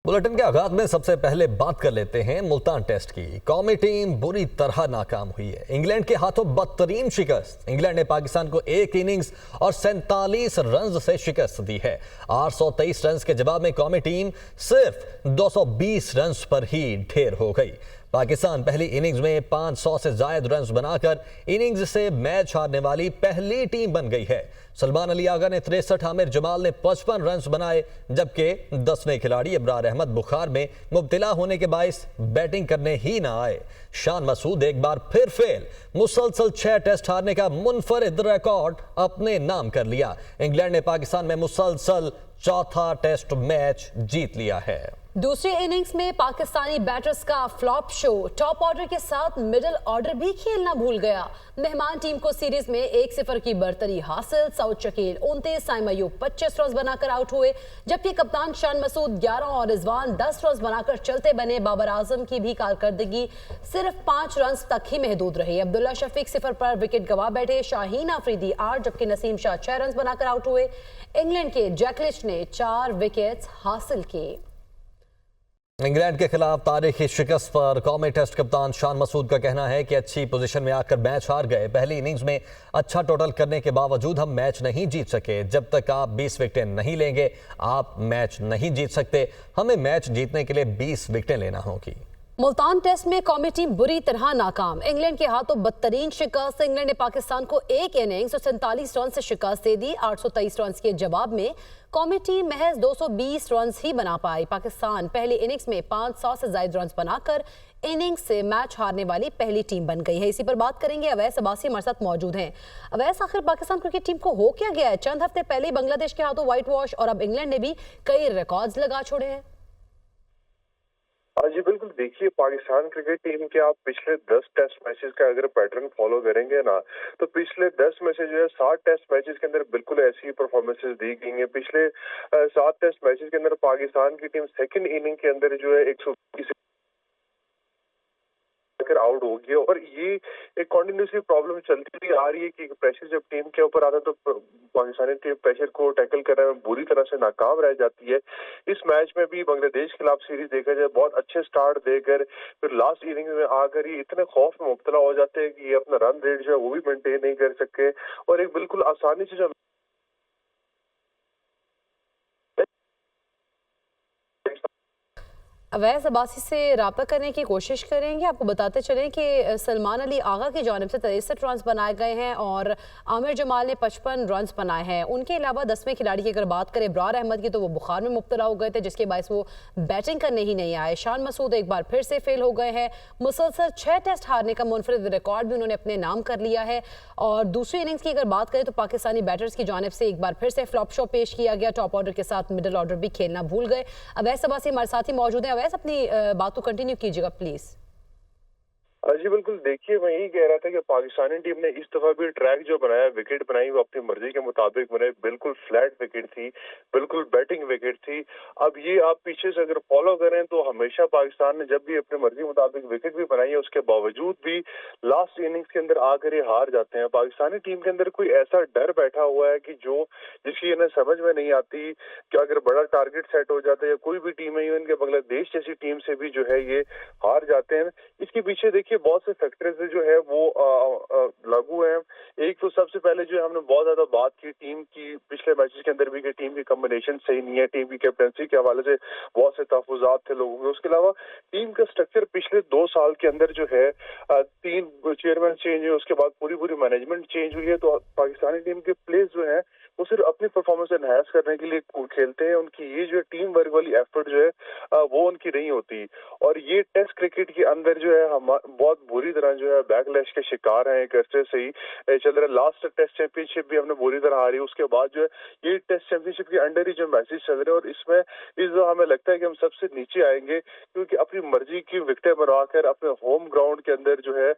Bulletin के आगाज में सबसे पहले बात कर लेते हैं मुल्तान टेस्ट की। कौमी टीम बुरी तरह नाकाम हुई है। इंग्लैंड के हाथों बदतरीन शिकस्त। इंग्लैंड ने पाकिस्तान को एक इनिंग्स और 47 रन से शिकस्त दी है। 823 रन के जवाब में कौमी टीम सिर्फ 220 रन पर ही ढेर हो गई। पाकिस्तान पहली इनिंग्स में 500 से ज्यादा रन बनाकर इनिंग्स से मैच हारने वाली पहली टीम बन गई है। सलमान अली आगा ने 63, आमिर जमाल ने 55 रन बनाए, जबकि 10वें खिलाड़ी इब्रार अहमद बुखार में मुब्तला होने के बायस बैटिंग करने ही ना आए। शान मसूद एक बार फिर फेल। मुसलसल 6 टेस्ट हारने का मुनफरिद रिकॉर्ड अपने नाम कर लिया। इंग्लैंड ने पाकिस्तान में मुसलसल चौथा टेस्ट मैच जीत लिया है। दूसरी इनिंग्स में पाकिस्तानी बैटर्स का फ्लॉप शो। टॉप ऑर्डर के साथ मिडिल ऑर्डर भी खेलना भूल गया। मेहमान टीम को सीरीज में 1-0 की बढ़तरी हासिल। सऊद शकील 29, साइम अयूब 25 रन बनाकर आउट हुए, जबकि कप्तान शान मसूद 11 और रिजवान 10 रन बनाकर चलते बने। बाबर आजम की भी कारकर्दगी सिर्फ 5 रन तक ही महदूद रही। अब्दुल्ला शफीक 0 पर विकेट गंवा बैठे। शाहीन आफरीदी 8, जबकि नसीम शाह 6 रन बनाकर आउट हुए। इंग्लैंड के जैकलिश ने 4 विकेट हासिल किए। इंग्लैंड के खिलाफ तारीखी शिकस्त पर कौमी टेस्ट कप्तान शान मसूद का कहना है कि अच्छी पोजीशन में आकर मैच हार गए। पहली इनिंग्स में अच्छा टोटल करने के बावजूद हम मैच नहीं जीत सके। जब तक आप 20 विकेटें नहीं लेंगे आप मैच नहीं जीत सकते। हमें मैच जीतने के लिए 20 विकेटें लेना होगी। मुल्तान टेस्ट में कौमी टीम बुरी तरह नाकाम। इंग्लैंड के हाथों बदतरीन शिकस्त। इंग्लैंड ने पाकिस्तान को एक इनिंग्स और 47 रन से शिकस्त दे दी। 823 रन के जवाब में कौमी टीम महज 220 रन ही बना पाई। पाकिस्तान पहली इनिंग्स में 500 से ज्यादा रन बनाकर इनिंग्स से मैच हारने वाली पहली टीम बन गई है। इसी पर बात करेंगे। अवैस अब्बासी हमारे साथ मौजूद हैं। अवैस, आखिर पाकिस्तान क्रिकेट टीम को हो क्या गया है? चंद हफ्ते पहले बांग्लादेश के हाथों व्हाइट वॉश और अब इंग्लैंड ने भी कई रिकॉर्ड्स लगा छोड़े हैं। जी बिल्कुल, देखिए पाकिस्तान क्रिकेट टीम के आप पिछले 10 टेस्ट मैचेस का अगर पैटर्न फॉलो करेंगे ना, तो पिछले 10 में से जो है 7 टेस्ट मैचेस के अंदर बिल्कुल ऐसी परफॉर्मेंसेस दी गई हैं। पिछले 7 टेस्ट मैचेस के अंदर पाकिस्तान की टीम सेकंड इनिंग के अंदर जो है 120 आउट हो गया, और ये एक कंटिन्यूसली प्रॉब्लम चलती हुई आ रही है कि प्रेशर जब टीम के ऊपर आता है तो पाकिस्तानी टीम प्रेशर को टैकल करने में बुरी तरह से नाकाम रह जाती है। इस मैच में भी बांग्लादेश के खिलाफ सीरीज देखा जाए, बहुत अच्छे स्टार्ट देकर फिर लास्ट इनिंग में आकर ये इतने खौफ में मुब्तला हो जाते हैं कि ये अपना रन रेट जो है वो भी मेंटेन नहीं कर सके, और एक बिल्कुल आसानी से जो अवैस अब्बासी से रब्ता करने की कोशिश करेंगे। आपको बताते चलें कि सलमान अली आगा की जानिब से 63 रन बनाए गए हैं और आमिर जमाल ने 55 रन बनाए हैं। उनके अलावा 10वें खिलाड़ी की अगर बात करें इब्रार अहमद की, तो वो बुखार में मुब्तला हो गए थे, जिसके बायस वो बैटिंग करने ही नहीं आए। शान मसूद एक बार फिर से फेल हो गए हैं। मुसलसल 6 टेस्ट हारने का मुनफरिद रिकॉर्ड भी उन्होंने अपने नाम कर लिया है। और दूसरी इनिंग्स की अगर बात करें तो पाकिस्तानी बैटर्स की जानिब से एक बार फिर से फ्लॉप शो पेश किया गया। टॉप ऑर्डर के साथ मिडिल ऑर्डर भी खेलना भूल गए। अवैस अब्बासी हमारे साथ ही मौजूद है। अपनी बात को कंटिन्यू कीजिएगा प्लीज। जी बिल्कुल, देखिए मैं यही कह रहा था कि पाकिस्तानी टीम ने इस दफा भी ट्रैक जो बनाया, विकेट बनाई, वो अपनी मर्जी के मुताबिक बनाई। बिल्कुल फ्लैट विकेट थी, बिल्कुल बैटिंग विकेट थी। अब ये आप पीछे से अगर फॉलो करें तो हमेशा पाकिस्तान ने जब भी अपनी मर्जी के मुताबिक विकेट भी बनाई है, उसके बावजूद भी लास्ट इनिंग्स के अंदर आकर ये हार जाते हैं। पाकिस्तानी टीम के अंदर कोई ऐसा डर बैठा हुआ है कि जो जिसकी इन्हें समझ में नहीं आती कि अगर बड़ा टारगेट सेट हो जाता है या कोई भी टीम है, इवन के बांग्लादेश जैसी टीम से भी जो है ये हार जाते हैं। इसके पीछे देखिए बहुत से फैक्टर्स जो है वो लागू हैं। एक तो सबसे पहले जो है हमने बहुत ज्यादा बात की टीम की पिछले मैचेस के अंदर भी कि टीम की कॉम्बिनेशन सही नहीं है, टीम की कैप्टनसी के हवाले से बहुत से तहफुजात थे लोगों के। उसके अलावा टीम का स्ट्रक्चर पिछले 2 साल के अंदर जो है 3 चेयरमैन चेंज हुए, उसके बाद पूरी मैनेजमेंट चेंज हुई है। तो पाकिस्तानी टीम के प्लेयर्स जो है वो सिर्फ अपनी परफॉर्मेंस एनहांस करने के लिए खेलते हैं। उनकी ये जो टीम वर्क वाली एफर्ट जो है वो उनकी नहीं होती, और ये टेस्ट क्रिकेट के अंदर जो है हम बहुत बुरी तरह जो है बैकलैश के शिकार हैं। एक अर्से से ही चल रहा है। लास्ट टेस्ट चैंपियनशिप भी हमने बुरी तरह हारी, उसके बाद जो है ये टेस्ट चैंपियनशिप के अंडर ही जो मैचेस चल रहे हैं, और इसमें इस दफा हमें लगता है कि हम सबसे नीचे आएंगे, क्योंकि अपनी मर्जी की विकेटें बनाकर अपने होम ग्राउंड के अंदर जो है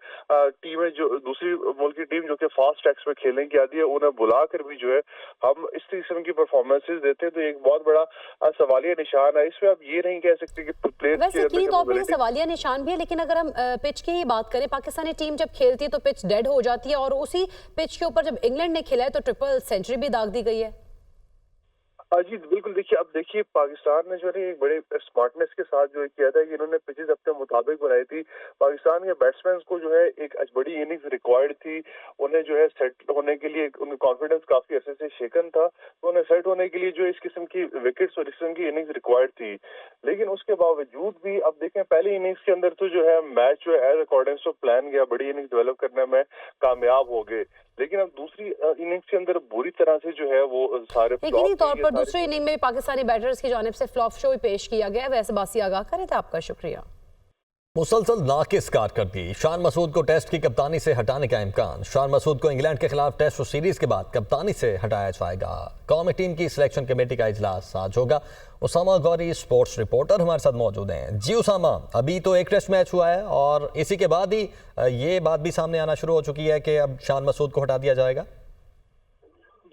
टीमें जो दूसरी मुल्क की टीम जो कि फास्ट ट्रैक्स में खेलने की आती है, उन्हें बुलाकर भी जो है हम इस किस्म की परफॉर्मेंसेस देते हैं। तो एक बहुत बड़ा सवालिया निशान है। इसमें आप ये नहीं कह सकते कि प्लेयर्स वैसे यकीनी तौर पे सवालिया निशान भी है, लेकिन अगर हम पिच की ही बात करें, पाकिस्तानी टीम जब खेलती है तो पिच डेड हो जाती है, और उसी पिच के ऊपर जब इंग्लैंड ने खेला है तो ट्रिपल सेंचुरी भी दाग दी गई है। जी बिल्कुल, देखिए अब देखिए पाकिस्तान ने जो है एक बड़े स्मार्टनेस के साथ जो है किया था कि इन्होंने पिचेस अपने मुताबिक बनाई थी। पाकिस्तान के बैट्समैन को जो है एक बड़ी इनिंग्स रिक्वायर्ड थी, उन्हें जो है सेट होने के लिए उनका कॉन्फिडेंस काफी अर्से से शेकन था, तो उन्हें सेट होने के लिए जो इस किस्म की विकेट्स और इस किस्म की इनिंग्स रिक्वायर्ड थी। लेकिन उसके बावजूद भी अब देखें पहली इनिंग्स के अंदर तो जो है मैच जो है एज अकॉर्डिंग टू प्लान गया, बड़ी इनिंग्स डेवलप करने में कामयाब हो गए। लेकिन अब दूसरी इनिंग्स के अंदर बुरी तरह से जो है वो सारे यकीनी तौर पर दूसरी इनिंग में भी पाकिस्तानी बैटर्स की जानिब से फ्लॉप शो भी पेश किया गया। वैसे बासी आगाह करे थे, आपका शुक्रिया। मुसलसल नाकिस कारकर्दगी, शान मसूद को टेस्ट की कप्तानी से हटाने का इम्कान। शान मसूद को इंग्लैंड के खिलाफ टेस्ट सीरीज के बाद कप्तानी से हटाया जाएगा। कौमी टीम की सिलेक्शन कमेटी का इजलास आज होगा। उसामा गौरी स्पोर्ट्स रिपोर्टर हमारे साथ मौजूद हैं। जी उसामा, अभी तो एक टेस्ट मैच हुआ है और इसी के बाद ही ये बात भी सामने आना शुरू हो चुकी है कि अब शान मसूद को हटा दिया जाएगा।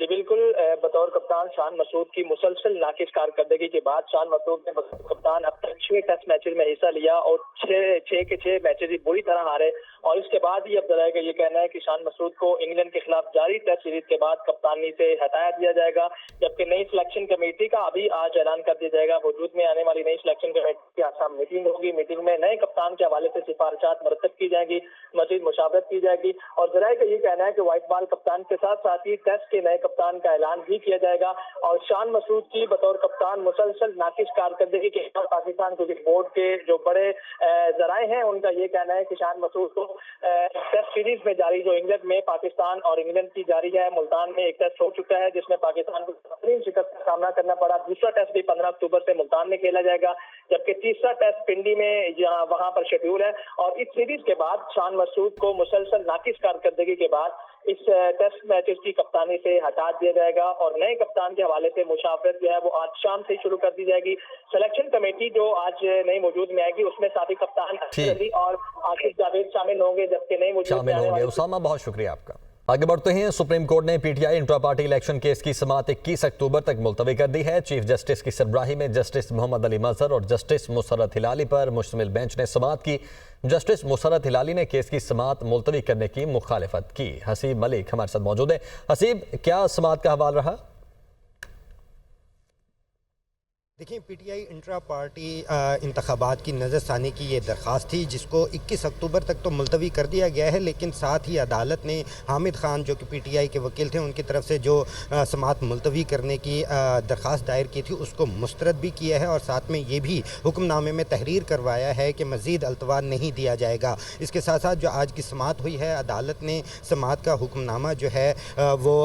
जी बिल्कुल, बतौर कप्तान शान मसूद की मुसलसल नाकिस कारकर्दगी के बाद शान मसूद ने बतौर कप्तान अब तक 6 टेस्ट मैचेस में हिस्सा लिया और 6 के 6 मैचेस ही बुरी तरह हारे। और इसके बाद ही अब जरा का ये कहना है कि शान मसूद को इंग्लैंड के खिलाफ जारी टेस्ट सीरीज के बाद कप्तानी से हटाया दिया जाएगा, जबकि नई सिलेक्शन कमेटी का अभी आज ऐलान कर दिया जाएगा। वजूद में आने वाली नई सिलेक्शन कमेटी की आज मीटिंग होगी। मीटिंग में नए कप्तान के हवाले से सिफारिशात मरतब की जाएगी, मजीद मुशावरत की जाएगी। और जरा का ये कहना है कि व्हाइट बॉल कप्तान के साथ साथ ही टेस्ट के नए कप्तान का ऐलान भी किया जाएगा। और शान मसूद की बतौर कप्तान मुसलसल नाकिस कारकर्दगी के बाद पाकिस्तान क्रिकेट बोर्ड के जो बड़े जराए हैं उनका ये कहना है कि शान मसूद को टेस्ट सीरीज में जारी जो इंग्लैंड में पाकिस्तान और इंग्लैंड की जारी है, मुल्तान में एक टेस्ट हो चुका है जिसमें पाकिस्तान को बेहतरीन शिकस्त का सामना करना पड़ा। दूसरा टेस्ट भी 15 अक्टूबर से मुल्तान में खेला जाएगा, जबकि तीसरा टेस्ट पिंडी में वहां पर शेड्यूल है। और इस सीरीज के बाद शान मसूद को मुसलसल नाकिस कारकर्दगी के बाद इस टेस्ट मैचेस की कप्तानी से हटा दिया जाएगा और नए कप्तान के हवाले से मुशावरत जो है वो आज शाम से शुरू कर दी जाएगी। सिलेक्शन कमेटी जो आज नई मौजूद में आएगी उसमें साबिक कप्तान अली और आसिफ जावेद शामिल होंगे, जबकि नई मौजूद में उसामा, बहुत शुक्रिया आपका। आगे बढ़ते हैं। सुप्रीम कोर्ट ने PTI intra party election case की समाअत 21 अक्टूबर तक मुलतवी कर दी है। चीफ जस्टिस की सरबराही में जस्टिस मोहम्मद अली मजहर और जस्टिस मुसर्रत हिलाली पर मुश्तमिल बेंच ने समाअत की। जस्टिस मुसर्रत हिलाली ने केस की समाअत मुलतवी करने की मुखालिफत की। हसीब मलिक हमारे साथ मौजूद है। हसीब, क्या समाअत का हवाल रहा? देखिए, पीटीआई इंट्रा पार्टी इंतखाबात की नज़रसानी की ये दरख्वास्त थी जिसको 21 अक्टूबर तक तो मुलतवी कर दिया गया है, लेकिन साथ ही अदालत ने हामिद खान जो कि पीटीआई के वकील थे उनकी तरफ से जो समाअत मुलतवी करने की दरख्वास्त दायर की थी उसको मुस्तरद भी किया है और साथ में ये भी हुक्मनामे में तहरीर करवाया है कि मज़ीद अल्तवा नहीं दिया जाएगा। इसके साथ साथ जो आज की समाअत हुई है, अदालत ने समाअत का हुक्मनामा जो है वो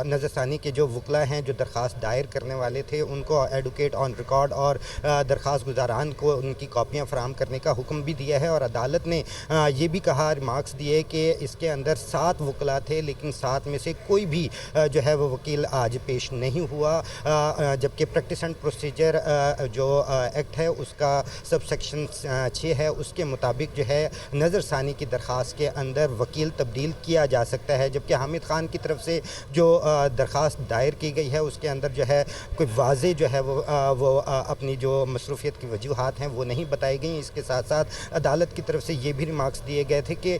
नज़रसानी के जो वकला हैं जो दरख्वास्त दायर करने वाले थे उनको एडवोकेट ऑन रिकॉर्ड और दरख्वास्त गुजारान को उनकी कॉपियां फराहम करने का हुक्म भी दिया है। और अदालत ने ये भी कहा, रिमार्क्स दिए कि इसके अंदर 7 वकला थे लेकिन 7 में से कोई भी जो है वो वकील आज पेश नहीं हुआ, जबकि प्रैक्टिस एंड प्रोसीजर जो एक्ट है उसका सब सेक्शन 6 है, उसके मुताबिक जो है नज़रसानी की दरख्वास्त के अंदर वकील तब्दील किया जा सकता है। जबकि हामिद खान की तरफ से जो दरख्वास्त दायर की गई है उसके अंदर जो है कोई वाज़े जो है वो अपनी जो मसरूफियत की वजूहात हैं वो नहीं बताई गई। इसके साथ साथ अदालत की तरफ से ये भी रिमार्क्स दिए गए थे कि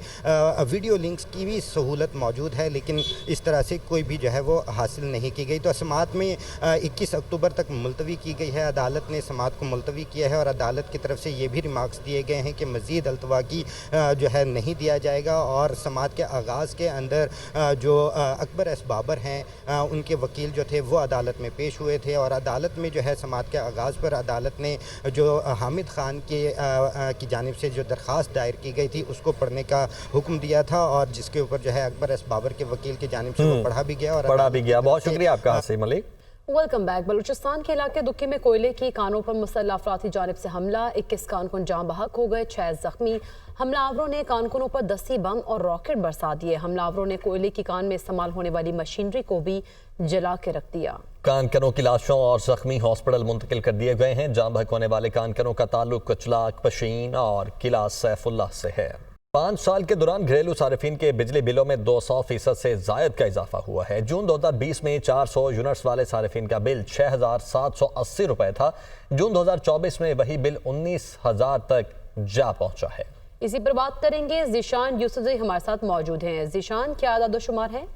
वीडियो लिंक्स की भी सहूलत मौजूद है लेकिन इस तरह से कोई भी जो है वो हासिल नहीं की गई। तो समाअत में 21 अक्टूबर तक मुलतवी की गई है। अदालत ने समाअत को मुलतवी किया है और अदालत की तरफ से ये भी रिमार्क्स दिए गए हैं कि मज़ीद अल्तवा की जो है नहीं दिया जाएगा। और समाअत के आगाज़ के अंदर जो अकबर एस बाबर हैं उनके वकील जो थे वो अदालत में पेश हुए थे और अदालत में जो है समाअत के आगाज़ पर अदालत ने जो हामिद खान की जानिब से जो दरख्वास्त दायर की गई थी उसको पढ़ने का हुक्म दिया था और जिसके ऊपर जो है अकबर एस बाबर के वकील की जानिब से वो पढ़ा भी गया। बहुत शुक्रिया आपका हसीब मलिक। Welcome back. बलूचिस्तान के इलाके दुक्की में कोयले की कानों पर मुसल्लह अफराद की जानिब से हमला, 21 कारकुन जाँ बहक हो गए, 6 जख्मी। हमलावरों ने कारकुनों पर दस्ती बम और रॉकेट बरसा दिए। हमलावरों ने कोयले की कान में इस्तेमाल होने वाली मशीनरी को भी जला के रख दिया। कानकरों की लाशों और जख्मी हॉस्पिटल मुंतकिल कर दिए गए हैं। जाँ बहक होने वाले कानकरों का ताल्लुक कुचलाक, पशीन और किला सैफुल्लाह से है। 5 साल के दौरान घरेलू सारिफिन के बिजली बिलों में 200% से जायद का इजाफा हुआ है। जून 2020 में 400 यूनिट्स वाले सारिफिन का बिल 6,780 रुपए था। जून 2024 में वही बिल 19,000 तक जा पहुंचा है। इसी पर बात करेंगे, ज़ीशान यूसुफ़ज़ई हमारे साथ मौजूद हैं। ज़ीशान, क्या आदाद शुमार है?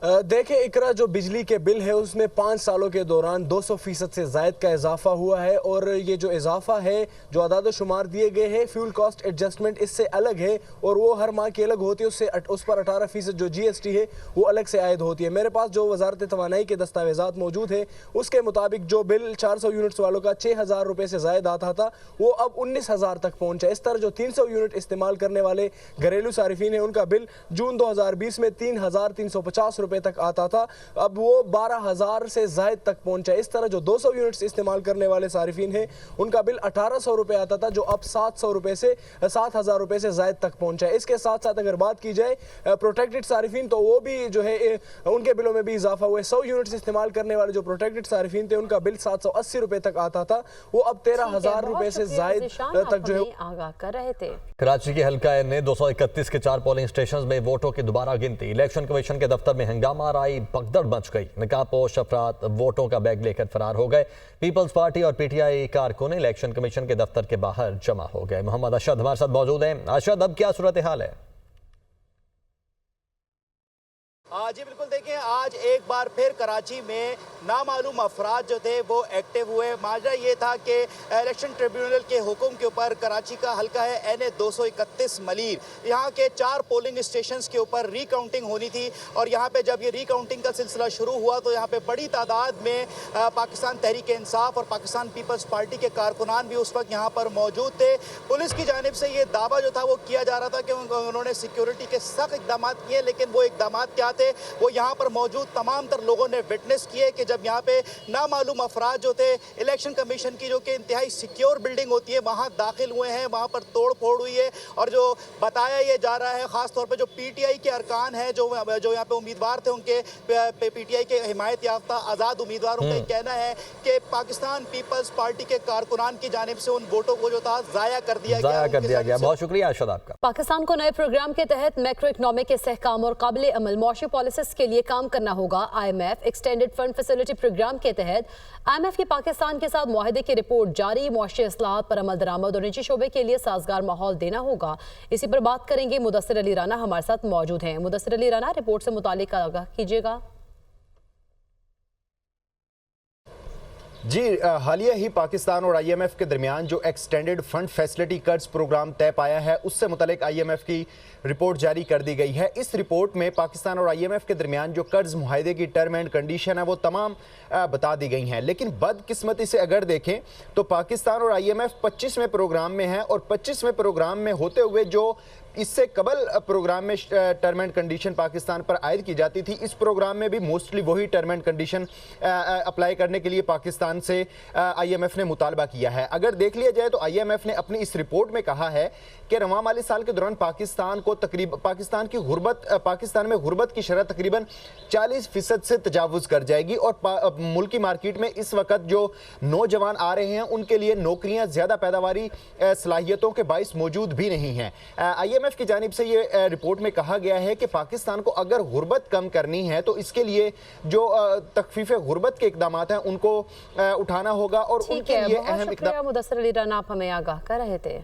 देखें इकरा, जो बिजली के बिल है उसमें 5 सालों के दौरान 200% से ज़ायद का इजाफा हुआ है और ये जो इजाफा है जो अदाद शुमार दिए गए हैं फ्यूल कॉस्ट एडजस्टमेंट इससे अलग है और वो हर माह की अलग होती है। उस पर 18% जो GST है वो अलग से आयद होती है। मेरे पास जो वजारत तवानाई के दस्तावेजात मौजूद है उसके मुताबिक जो बिल 400 यूनिट्स वालों का 6,000 रुपये से ज़ायद आता था वो अब 19,000 तक पहुँचा। इस तरह जो 300 यूनिट इस्तेमाल करने वाले घरेलू सारिफिन है उनका बिल जून 2020 में 3,350 रुपये तक आता था, अब वो 12,000 से ज़ायद तक पहुंचा। इस तरह जो 200 यूनिट्स इस्तेमाल करने वाले सारिफिन हैं उनका बिल 1,800 रुपये आता था जो अब 700 रुपये से 7,000 रुपये से ज़ायद तक पहुंचा है। इसके साथ साथ अगर बात की जाए प्रोटेक्टेड सारिफिन तो वो भी जो है उनके बिलों में भी इजाफा हुआ है। 100 यूनिट्स इस्तेमाल करने वाले जो प्रोटेक्टेड सारिफिन थे उनका बिल 780 रुपये तक आता था, वो अब 13,000 रुपये से ज़ायद तक जो है आगाह कर रहे थे। कराची के हल्का ने 231 के 4 पोलिंग स्टेशन में वोटों की दोबारा गिनती। इलेक्शन कमीशन के दफ्तर में हंगामा आई, भगदड़ मच गई। नकाबपोश अफराद वोटों का बैग लेकर फरार हो गए। पीपल्स पार्टी और PTI कारकुन इलेक्शन कमीशन के दफ्तर के बाहर जमा हो गए। मोहम्मद अशद हमारे साथ मौजूद हैं। अशद, अब क्या सूरत हाल है? जी बिल्कुल, देखें आज एक बार फिर कराची में नामालूम अफराद जो थे वो एक्टिव हुए। माजरा ये था कि इलेक्शन ट्रिब्यूनल के हुक्म के ऊपर कराची का हल्का है NA 231 मलीर, यहाँ के 4 पोलिंग स्टेशंस के ऊपर रिकाउंटिंग होनी थी और यहाँ पे जब ये रिकाउंटिंग का सिलसिला शुरू हुआ तो यहाँ पे बड़ी तादाद में पाकिस्तान तहरीक इंसाफ और पाकिस्तान पीपल्स पार्टी के कारकुनान भी उस वक्त यहाँ पर मौजूद थे। पुलिस की जानिब से ये दावा जो था वो किया जा रहा था कि उन्होंने सिक्योरिटी के सख्त इकदाम किए, लेकिन वो इकदाम क्या थे वो यहाँ पर मौजूद तमाम तर लोगों ने विटनेस किए कि जब यहाँ पे नामालूम अफराद जो थे इलेक्शन कमीशन की जो कि इंतहाई सिक्योर बिल्डिंग होती है वहाँ दाखिल हुए हैं, वहाँ पर तोड़ फोड़ हुई है। और जो बताया ये जा रहा है ख़ास तौर पे जो PTI के अरकान हैं जो यहाँ पे उम्मीदवार थे उनके PTI के हिमायत याफ्ता आज़ाद उम्मीदवारों का कहना है कि पाकिस्तान पीपल्स पार्टी के कारकुनान की जानिब से उन वोटों को जो था ज़ाया कर दिया गया। बहुत शुक्रिया अरशद आपका। पाकिस्तान को नए प्रोग्राम के तहत मैक्रो इकनॉमिक इस्तेहकाम और काबिल अमल मौशी पॉलिसीज के लिए काम करना होगा। IMF extended fund facility programme के तहत IMF की पाकिस्तान के साथ मुआहदे की रिपोर्ट जारी। मुआशी इस्लाहात पर अमल दरामद और निजी शोबे के लिए साजगार माहौल देना होगा। इसी पर बात करेंगे। मुदस्सिर अली राना हमारे साथ मौजूद हैं। मुदस्सिर अली राना, रिपोर्ट से मुतालिक आगाह कीजिएगा। जी, हालिया ही पाकिस्तान और IMF के दरमियान जो एक्सटेंडेड फंड फैसिलिटी कर्ज प्रोग्राम तय पाया है उससे मुतालिक IMF की रिपोर्ट जारी कर दी गई है। इस रिपोर्ट में पाकिस्तान और IMF के दरमियान जो कर्ज मुआहदे की टर्म एंड कंडीशन है वो तमाम बता दी गई हैं। लेकिन बदकिस्मती से अगर देखें तो पाकिस्तान और IMF 25वें प्रोग्राम में है और 25वें प्रोग्राम में होते हुए जो इससे कबल प्रोग्राम में टर्म एंड कंडीशन पाकिस्तान पर आयद की जाती थी, इस प्रोग्राम में भी मोस्टली वही टर्म एंड कंडीशन अप्लाई करने के लिए पाकिस्तान से IMF ने मुतालबा किया है। अगर देख लिया जाए तो IMF ने अपनी इस रिपोर्ट में कहा है कि रवां माली साल के दौरान पाकिस्तान में गुर्बत की शरह तकरीबन 40% से तजावुज़ कर जाएगी और मुल्की मार्केट में इस वक्त जो नौजवान आ रहे हैं उनके लिए नौकरियां ज़्यादा पैदावारी सलाहियतों के बाइस मौजूद भी नहीं हैं। IMF की जानिब से ये रिपोर्ट में कहा गया है कि पाकिस्तान को अगर गुर्बत कम करनी है तो इसके लिए जो तखफीफ गुर्बत के इकदाम हैं उनको उठाना होगा और उनके लिए अहम इकदाम। मुदस्सिर अली राना, आप हमें आगाह कर रहे थे।